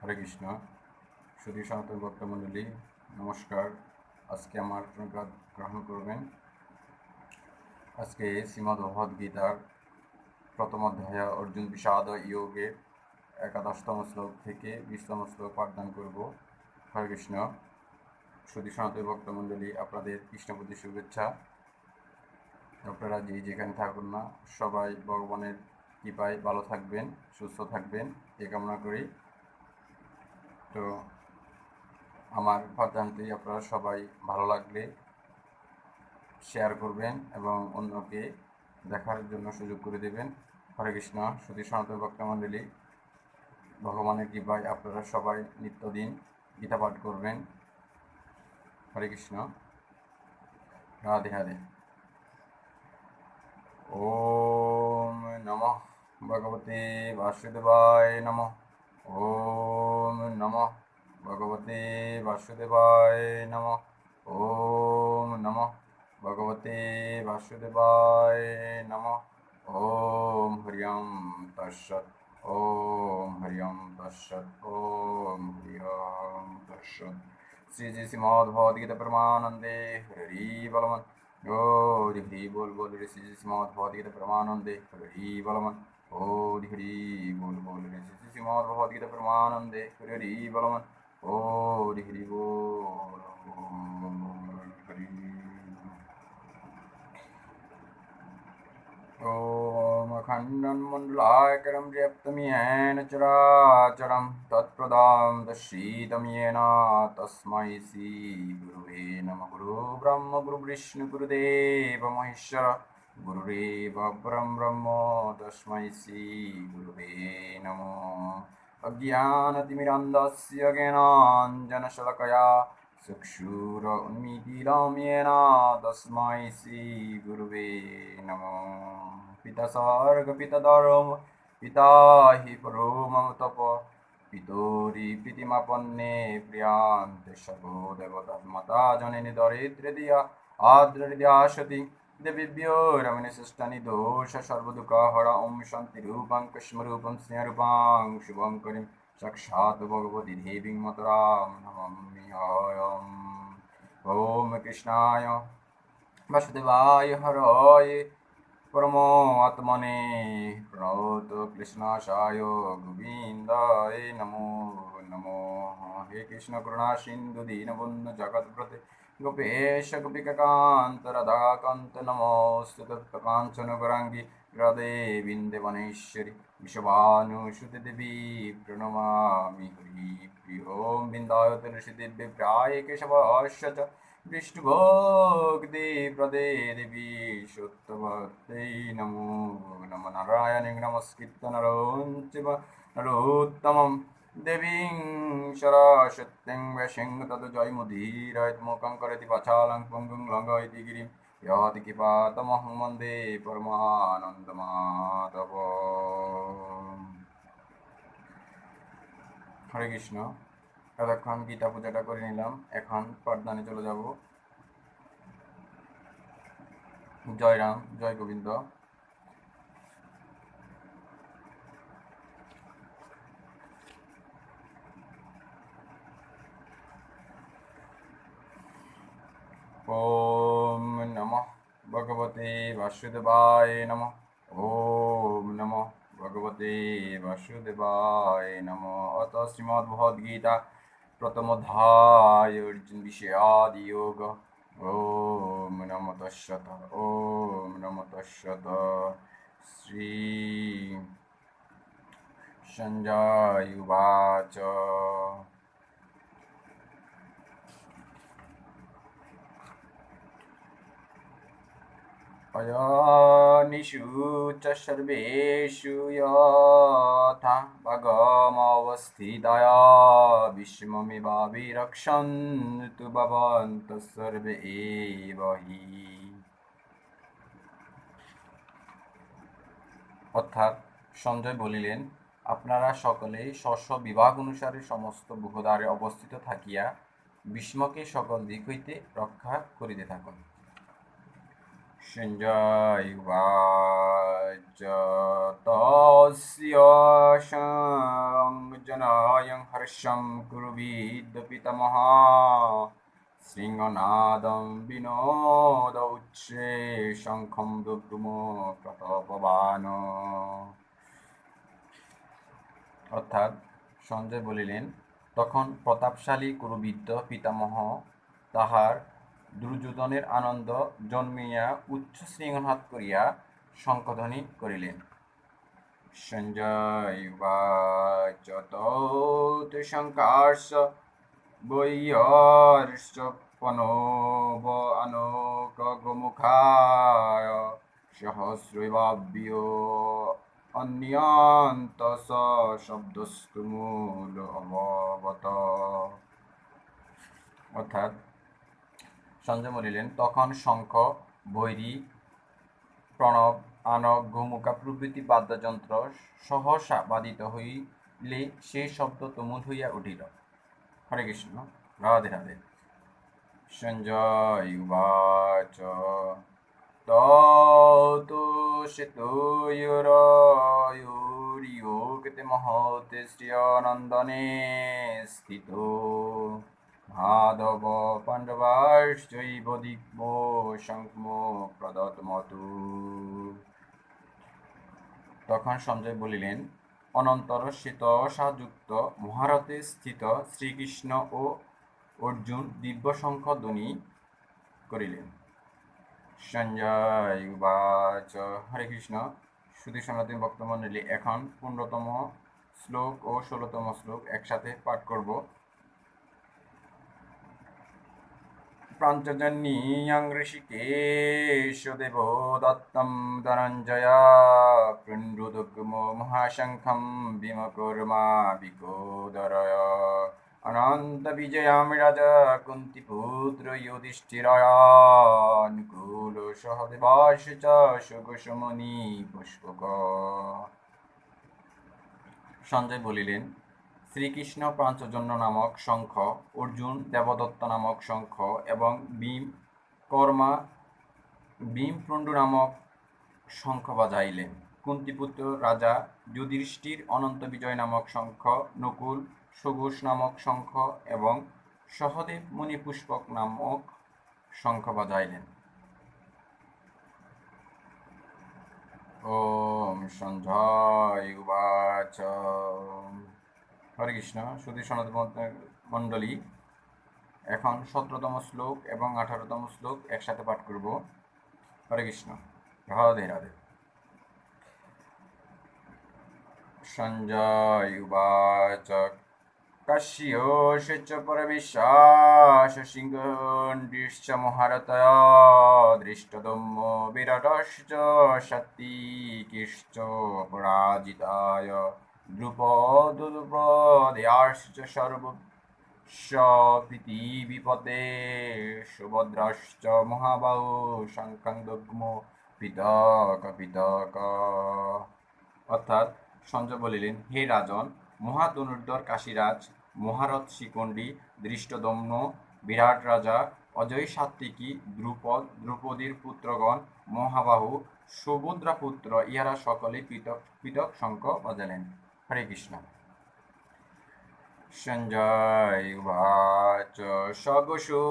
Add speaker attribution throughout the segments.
Speaker 1: হরে কৃষ্ণ। সুধী সনাতন ভক্তমণ্ডলী, নমস্কার। আজকে আমার প্রণিপাত গ্রহণ করবেন। আজকে শ্রীমদ্ ভগবদ্গীতার প্রথম অধ্যায় অর্জুন বিষাদ যোগের 11তম শ্লোক থেকে 20তম শ্লোক পাঠদান করব। হরে কৃষ্ণ। সুধী সনাতন ভক্তমণ্ডলী, আপনাদের কৃষ্ণপ্রতি শুভেচ্ছা। আপনারা যেখানে থাকুন না, সবাই ভগবানের কৃপায় ভালো থাকবেন, সুস্থ থাকবেন, এ কামনা করি। তো আমার পাঠদানটি আপনারা সবাই ভালো লাগলে শেয়ার করবেন এবং অন্যকে দেখার জন্য সুযোগ করে দেবেন। হরে কৃষ্ণ। সুধী সনাতন ভক্তমণ্ডলী, ভগবানের কৃপায় আপনারা সবাই নিত্যদিন গীতা পাঠ করবেন। হরে কৃষ্ণ। রাধে রাধে। ওম নমঃ ভগবতে বাসুদেবায় নমঃ। ওম নমঃ ভগবতে বাসুদেবায় নমঃ। ওম নমঃ ভগবতে বাসুদেবায় নমঃ। ওম হরিয়ম তৎসৎ। ওম হরিয়ম তৎসৎ। ওম হরিয়ম তৎসৎ। শ্রী শ্রী শ্রীমদ্ভগবদ্গীতা পরমানন্দে হরি বলমন। হরি হরি বল বল রে শ্রী শ্রী শ্রীমদ্ভগবদ্গীতা পরমানন্দে হরি বলমন। হরি হরি বল বল রে শ্রী শ্রী শ্রীমদ্ভগবদ্গীতা পরমানন্দে হরি বলমন। হরি হরি বল হরি। ॐ अखण्डन्मण्डलाकारं व्याप्तं येन चराचरं तत्पदां दर्शितं येन तस्मै श्रीगुरुवे नमः। गुरुब्रह्म गुरुविष्णु गुरुदेव महेश्वर गुरुरेव परं ब्रह्म तस्मै श्रीगुरुवे नमः। अज्ञानतिमिरान्धस्य ज्ञानाञ्जनशलाकया चक्षुरुन्मीलितं येन तस्मै श्रीगुरुवे नमः। पिता सर्गपिता धर्म पिता हि परो मम तप पितोरि प्रीतिमापन्ने प्रियान्ते सर्वो देवतात्मता जननि दरिद्रदिया आद्रहृदया सति देवीभ्यो रमणीशिष्टानि दोष सर्वदुःखहर ॐ शान्तिरूपं कृष्णरूपं स्नेहरूपं शुभङ्करीं साक्षात् भगवती देवीं मतरां नमाम्यहम्। ॐ कृष्णाय वासुदेवाय हरये परमात्मने प्रणतक्लेशनाशाय गोविन्दाय नमो नमो। हे कृष्ण करुणा सिन्धु दीनबन्धु जगत्प्रते गोपेश गोपिकान्त राधाकान्त नमोऽस्तु तप्तकाञ्चन गौराङ्गी राधे बिन्दवनेश्वरि विश्वभानुसुते देवी प्रणमामि हरिप्रिय। ॐ बिन्दाय तुलसीदेव्यै प्राय केशवस्य च विष्णुभक्ति प्रदे देवी सत्यवत्यै नमो नमः। नारायणं नमस्कृत्य नरं चैव नरोत्तमं देवीं सरस्वतीं व्यासं ततो जयमुदीरयेत्। करोति वाचालं पङ्गुं लङ्घयति गिरिं याति कृपातमहं वन्दे परमानन्दमाधव। হরে কৃষ্ণ। এতক্ষণ গীতা পূজাটা করে নিলাম, এখন পাঠদানে চলে যাব। জয় রাম, জয় গোবিন্দ। ওম নমঃ ভগবতে বাসুদেবায় নমঃ। ওম নমঃ ভগবতে বাসুদেবায় নমঃ। অত শ্রীমদ্ভগবদ্গীতা প্রথম অধ্যায় অর্জুন বিষাদ যোগ। ওম নমঃ তস্সৎ। ওম নমঃ তস্সৎ। শ্রী সঞ্জয় উবাচ। अयनिषु च सर्वेषु यथा भगमवस्थिताय विश्वमिवाभिरक्षन्तु भवन्तः सर्वे एव हि। অর্থাৎ সঞ্জয় বলিলেন, আপনারা সকলেই স্ব বিভাগ অনুসারে সমস্ত ভূদ্বারে অবস্থিত থাকিয়া ভীষ্মকে সকল দিক হইতে রক্ষা করিতে থাকুন। সঞ্জয় উবাচ। তস্য সংযোজন নয়ং হর্ষম কুরুবিদ পিতামহ শৃঙ্গনাদম বিনোদ উচ্চে শঙ্খম দুগ্ধুম প্রতপবান। অর্থাৎ সঞ্জয় বলিলেন, তখন প্রতাপশালী কুরুবিদ্য পিতামহ তাহার দুর্যোধনের আনন্দ জন্মিয়া উচ্চ শৃঙ্গনাদ করিয়া শঙ্খধ্বনি করিলেন। সঞ্জয় উবাচ তৌত শঙ্কার্ষ বৈর্যপনব আনোক গোমুখায় সহস্রৈবাভ্য অন্যন্ত শব্দস্তু মূল অববত। অর্থাৎ সঞ্জয় বলিলেন, তখন শঙ্খ, ভৈরী, প্রণব, আনক, গোমুখা প্রভৃতি বাদ্যযন্ত্র সহসা বাদিত হইলে সেই শব্দ তুমুল হইয়া উঠিল। হরে কৃষ্ণ, রাধে রাধে। সঞ্জয় উবাচ ততো সেতুয়োরয়োরিয়োগতে মহতে শ্রিয়নন্দনে স্থিতো মাধব পাণ্ডবাশ্চৈব দিগ্বো শঙ্খমো প্রদত্তমতু। তখন সঞ্জয় বলিলেন, অনন্তর শ্বেতসাযুক্ত মহারথে স্থিত শ্রীকৃষ্ণ ও অর্জুন দিব্য শঙ্খ ধ্বনি করিলেন। সঞ্জয় উবাচ। হরে কৃষ্ণ, সুধী সনাতনী ভক্তমণ্ডলী, এখন 15তম শ্লোক ও 16তম শ্লোক একসাথে পাঠ করব। প্রাঞ্চজন্যং ঋষিকেশ দেবদত্তম ধনঞ্জয়া পৃণ্ডুদগ্ম মহাশঙ্খম ভীমকর্মা বিকোদরয় অনন্ত বিজয়াম রাজা কুন্তিপুত্র যুধিষ্ঠিরানুকূল সহদেবাশ চ সুকুসমণি পুষ্পক। সঞ্জয় বলিলেন, শ্রীকৃষ্ণ পাঞ্চজন্য নামক শঙ্খ, অর্জুন দেবদত্ত নামক শঙ্খ এবং ভীমপ্রণ্ডু নামক শঙ্খ বাজাইলেন। কুন্তিপুত্র রাজা যুধিষ্ঠির অনন্ত বিজয় নামক শঙ্খ, নকুল সঘোষ নামক শঙ্খ এবং সহদেব মুনিপুষ্পক নামক শঙ্খ বাজাইলেন। ওম সঞ্জয় উবাচ। হরে কৃষ্ণ, সুধী সনাতনী মণ্ডলী, এখন 17তম শ্লোক এবং 18তম শ্লোক একসাথে পাঠ করব। হরে কৃষ্ণ, রাধে রাধে। সঞ্জয় উবাচ কাশ্যস্য চ পরমেশ্বাস সিংহণ্ডিশ্চ মহারথয় দৃষ্টদ্যুম্ন বিরাটশ্চ সাত্ত্বিকশ্চ পরাজিতায় দ্রুপদদ্রৌপদ্যাশ্চ সর্বস্য পৃথিবীপতে সুভদ্রাশ্চ মহাবাহু শঙ্খং দগ্ধো পিতক পিতক। অর্থাৎ সঞ্জয় বলিলেন, হে রাজন, মহাধনুর্ধর কাশীরাজ, মহারথ শিখণ্ডী, দৃষ্টদ্যুম্ন, বিরাট রাজা, অজয় সাত্ত্বিকী, দ্রুপদ, দ্রৌপদীর পুত্রগণ, মহাবাহু, সুভদ্রা পুত্র, ইহারা সকলে পৃথক পৃথক শঙ্খ বাজালেন। হরে কৃষ্ণ। সঞ্জয় উবাচ সগোষো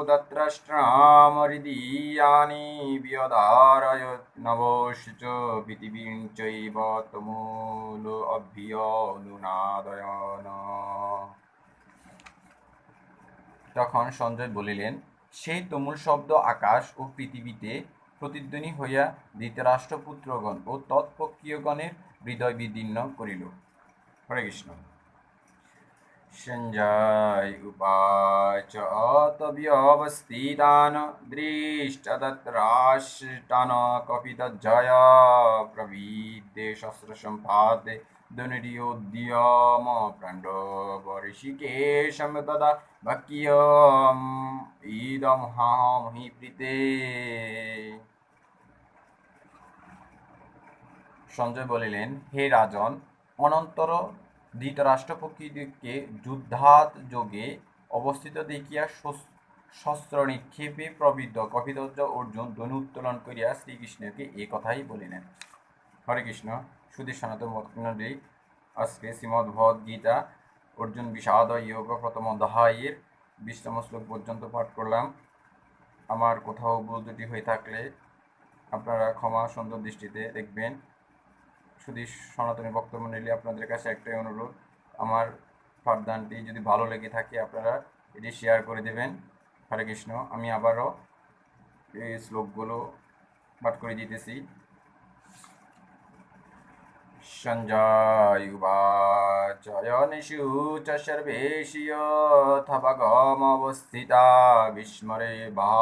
Speaker 1: দত্রাষ্ট্রামরিদীয়ানি ব্যধারয়ৎ নভশ্চ পৃথিবীং চৈব তমূল অভ্যনুনাদয়ন। তখন সঞ্জয় বলিলেন, সেই তুমুল শব্দ আকাশ ও পৃথিবীতে প্রতিধ্বনি হইয়া ধৃতরাষ্ট্রপুত্রগণ ও তৎপক্ষীয়গণের হৃদয় বিদীর্ণ করিল। হরে কৃষ্ণ। সঞ্জয় উবাচ তব্যবস্থিতান দৃষ্টদত্রাষ্ট্রান কপিতজ্জয় প্রবিদ্যে শস্ত্রসম্পাদে ধনুর্য়োদ্যম পাণ্ডব ঋষিকেশম তদা বাক্যম ইদমহামহি প্রীতে। সঞ্জয় বলিলেন, হে রাজন, অনন্তর ধৃতরাষ্ট্রপক্ষীদিগকে যুদ্ধাৎ যোগে অবস্থিত দেখিয়া শস্ত্র নিক্ষেপে প্রবৃদ্ধ কপিধ্বজ অর্জুন ধনু উত্তোলন করিয়া শ্রীকৃষ্ণকে এই কথাই বলিলেন। হরে কৃষ্ণ, সুধী সনাতন ভক্তমণ্ডলী, আজকে শ্রীমদ্ ভগবদ গীতা অর্জুন বিষাদ যোগ প্রথম অধ্যায়ের 20তম শ্লোক পর্যন্ত পাঠ করলাম। আমার কোথাও ভুল ত্রুটি হয়ে থাকলে আপনারা ক্ষমা সুন্দর দৃষ্টিতে দেখবেন। শুধু সনাতনী ভক্তমণ্ডলী, আপনাদের কাছে একটাই অনুরোধ, আমার পাঠদানটি যদি ভালো লেগে থাকে আপনারা এটি শেয়ার করে দেবেন। হরে কৃষ্ণ। আমি আবারও এই শ্লোকগুলো পাঠ করে দিতেছি। সঞ্জয় উবাচ অয়নিষু চ সর্বেষু যথা বিস্মরে বা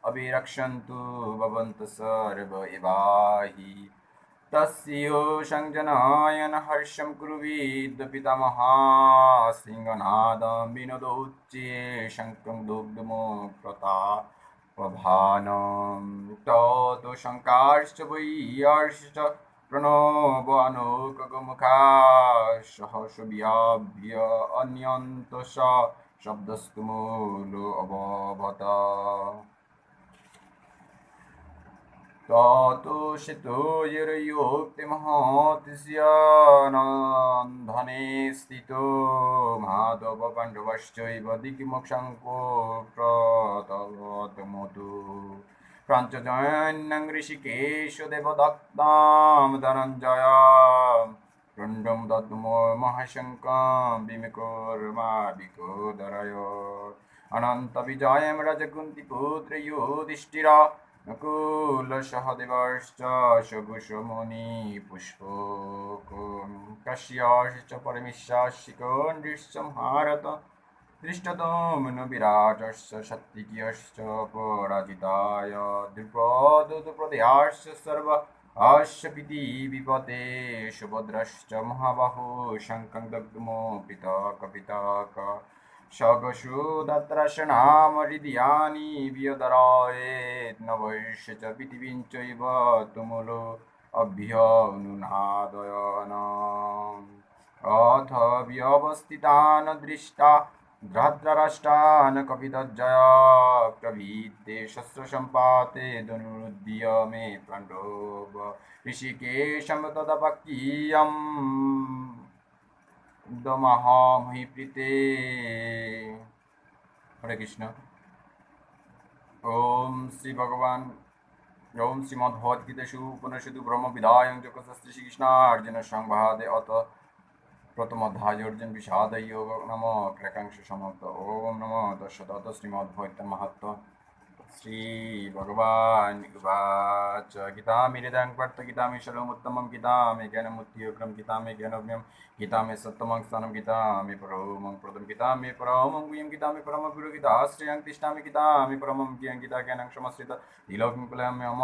Speaker 1: অবিরক্ষন্তু ভবন্তঃ সর্ব এবাহি তস্য সংজনায়ন হর্ষম কুর্বীদ পিতামহা সিংহনাদম বিনোদোচ্চে শঙ্কং দুগ্ধমুক্তা প্রধানম ততো শঙ্কাশ্চ বৈয়াশ্চ প্রণবানুকগমুখা সহসব্যাভ্য অন্যন্তশ শব্দস্তু মূল অবভত ততো সেতো যুক্তিমহৎস্য নন্দনে স্থিতো মাধব পাণ্ডবশ্চৈব দিগ্মোক্ষাঙ্কো প্রতমতু প্রাঞ্চজন্যং ঋষিকেশ দেবদত্তাম ধনঞ্জয় রুণ্ডং দদ্মো মহাশঙ্কং বিমিকুর্মাবিকোদরয় অনন্ত বিজয়ং রাজকুন্তিপুত্র যুধিষ্ঠিরা নকুল সহদেবশ্চ সকুশমুনি পুষ্পকং কাশ্যশ্চ পরমেশ্বশিকণ্ডিসংহারত দৃষ্টতম বিরাটস্য সাত্ত্বিকস্য পরাজিতায় দ্রুপদদ্রুপদয়াশ্চ সর্ব আশ্চ পিতি বিপতে সুভদ্রশ্চ মহাবাহু শঙ্কং দগ্ধমো পিতক পিতক সগসু দত্রশনাম হৃদয়ানি বিয়দরায়েত নবৈশ্য চ পৃথিবীং চৈব তুমুলো অভ্যনুনাদয়নম অথ ব্যবস্থিতান দৃষ্টা ধ্রাতরাষ্ট্রান কপিতজ্জয়া প্রভীতে শস্ত্রসম্পাতে ধনুরুদ্দীয় মে পাণ্ডব ঋষিকেশম তদপক্ষীয়ম দমহামহিপ্রীতে। হরে কৃষ্ণ। ওম শ্রী ভগবান ওম শ্রীমদ্ভগবদ্গীতাসু উপনিষদু ব্রহ্মবিদ্যায়াং যোগশাস্ত্রে শ্রীকৃষ্ণার্জুন সংবাদে অত প্রথম অধ্যায় অর্জুন বিষাদ যোগ নামক একাংশ সমাপ্ত। ওম নমো দশরথ শ্রীমদ্ভগবদ্গীতা মাহাত্ম্য। শ্রী ভগবান উবাচ গীতামিদং পার্থ গীতামি সর্বমুত্তমং গীতামি জ্ঞানমুত্তিয়োগ্রম গীতামি জ্ঞানজ্ঞম গীতামি সত্যমং স্থাनं গীতামি পরমং পদম গীতামি পরমং গুহ্যং গীতামি পরমং গুরু গীতাশ্রয়ং তিষ্ঠামি গীতামি পরমং জ্ঞান গীতা জ্ঞানং সমাশ্রিত তিলোকং কুলয়ামি মম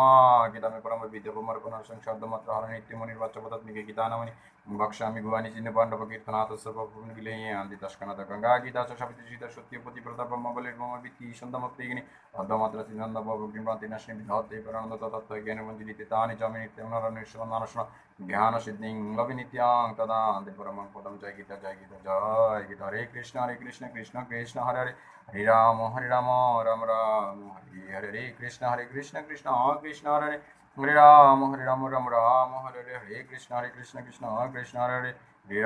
Speaker 1: গীতামি পরম বিদ্যপমর্পণ সংশব্দমাত্র হর নিত্যমনির্বাচ্যপদাত্মিকে গীতা নামনি বক্ষ্যামি গুহানি চিহ্ন পাণ্ডব কীর্তনাথ সর্বভূমি বিলেয়ান্তি তস্কনাথ গঙ্গা গীতা চ সাবিত্রী সীতা সত্য প্রতিপ্রতা ব্রহ্মবলির ব্রহ্মবৃত্তি সন্ধ্যমুক্তিগিনী অর্ধমাত্র শ্রীনন্দ ভগিম্রান্তিনাশ্রী বিধত্তে পরানন্দ তত্ত্ব জ্ঞানমঞ্জলিতে তানি চ নিত্যমনরণেশ্বরনারস্ন জ্ঞান সিদ্ধিং লভি নিত্যাং তদান্তে পরমং পদম। জয় গীতা জয় গীতা জয় গীতা। হরে কৃষ্ণ কৃষ্ণ কৃষ্ণ হরে হরে হরে রাম রাম রাম হরে হরে হরে কৃষ্ণ কৃষ্ণ কৃষ্ণ হরে হরে হরে রাম রাম রাম হরে হরে হরে কৃষ্ণ কৃষ্ণ কৃষ্ণ হরে হরে হরে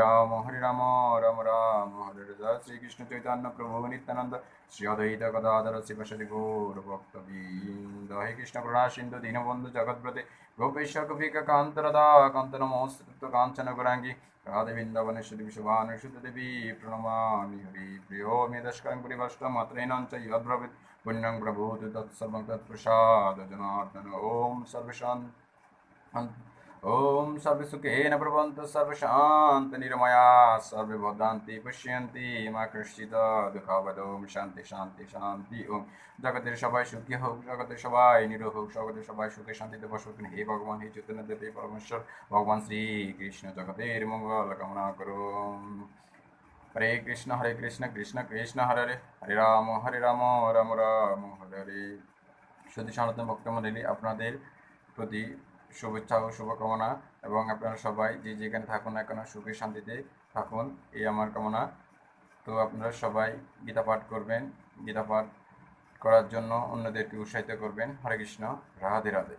Speaker 1: রাম রাম রাম হরে হরে। জয় শ্রীকৃষ্ণ চৈতন্য প্রভু নিত্যানন্দ শ্রী অদ্বৈত গদাধর শিবশরি গৌর ভক্তবৃন্দ। হে কৃষ্ণ করুণা সিন্ধু দীনবন্ধু জগৎপ্রতে গোপেশ কপিকা কান্ত রাধা কান্ত নমস্ত কাঞ্চন গৌরাঙ্গী রাধে বৃন্দাবনেশ্বরী বিশ্বভানুসুত দেবী প্রণমামি হরি প্রিয় মেদস্করং পরিভাষ্ট মাত্রেণাং চ ইয়দ্ব্রবীত পুণ্যং প্রভূত তৎসর্বং তৎপ্রসাদ জনার্দন। ওম ओम सर्वसुखेन प्रभवन्तु सर्वशान्त निरमया सर्वे भद्रान्ति पश्यन्ति मा कश्चित् दुःखवदोम शान्ति शान्ति शान्ति। ओम जगतेर सबाई सुखी হোক, জগতের সবাই নিরোগ হোক, জগতের সবাই সুখে শান্তিতে বসবাস করুন। হে ভগবান, হে চৈতন্য দেব, হে পরমেশ্বর ভগবান শ্রী কৃষ্ণ জগতের মঙ্গল কামনা করুন। হরে কৃষ্ণ কৃষ্ণ কৃষ্ণ হরে হরে হরে রাম রাম রাম হরে হরে। শুধু সনাতন ভক্তমণ্ডলী, আপনাদের প্রতি শুভেচ্ছা ও শুভকামনা, এবং আপনারা সবাই যে যেখানে থাকুন না কেন সুখে শান্তিতে থাকুন, এই আমার কামনা। তো আপনারা সবাই গীতা পাঠ করবেন, গীতা পাঠ করার জন্য অন্যদেরকে উৎসাহিত করবেন। হরে কৃষ্ণ, রাধে রাধে।